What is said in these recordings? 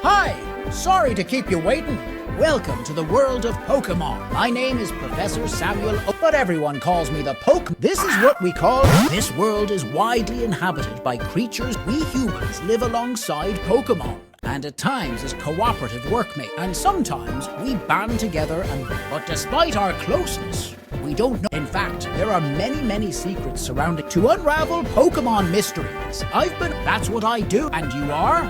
Hi! Sorry to keep you waiting. Welcome to the world of Pokemon. My name is Professor Samuel, but everyone calls me the Poke. This is what we call. This world is widely inhabited by creatures. We humans live alongside Pokemon, and at times as cooperative workmates. And sometimes we band together but despite our closeness, we don't know. In fact, there are many secrets surrounding to unravel Pokemon mysteries. That's what I do. And you are?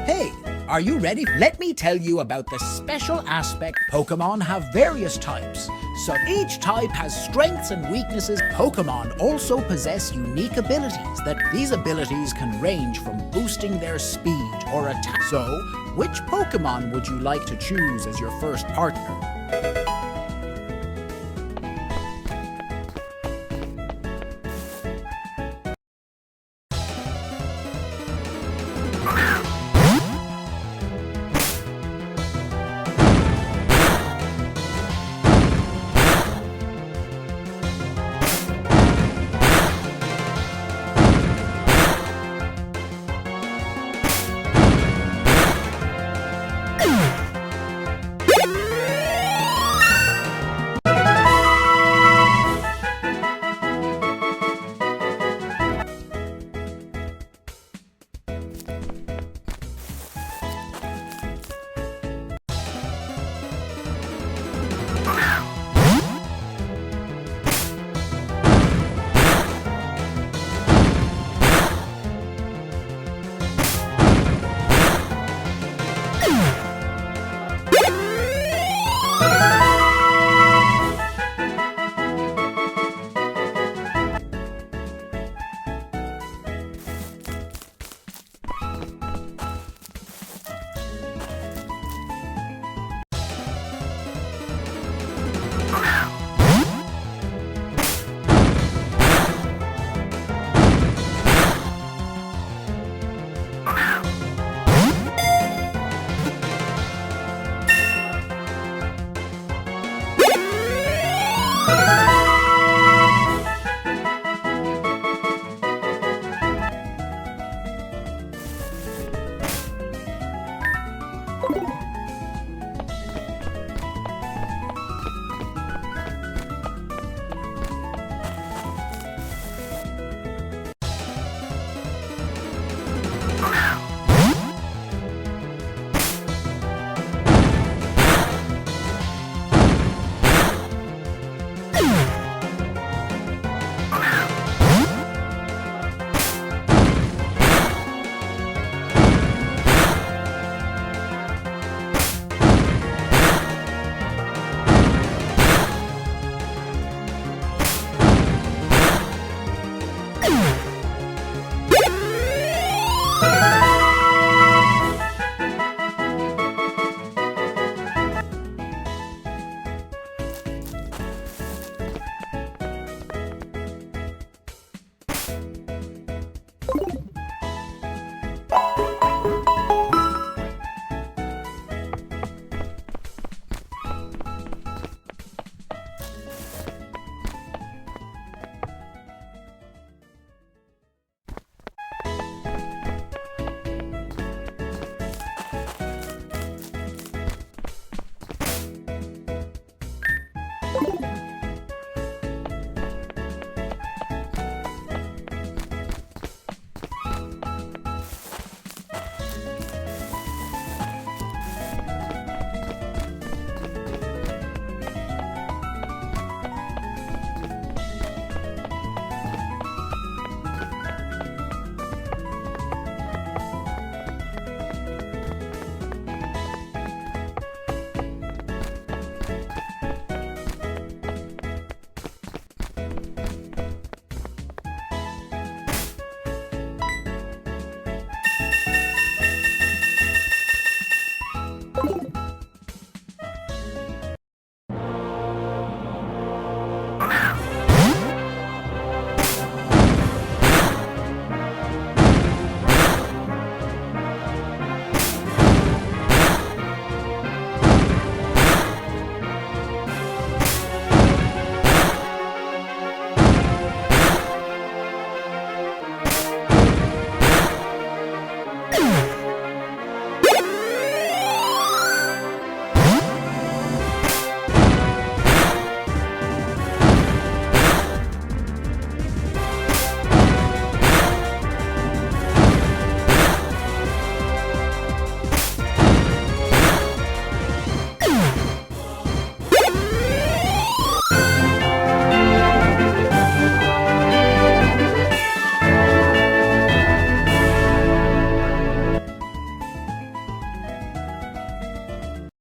Hey, are you ready? Let me tell you about the special aspect. Pokemon have various types, so each type has strengths and weaknesses. Pokemon also possess unique abilities these abilities can range from boosting their speed or attack. So, which Pokemon would you like to choose as your first partner?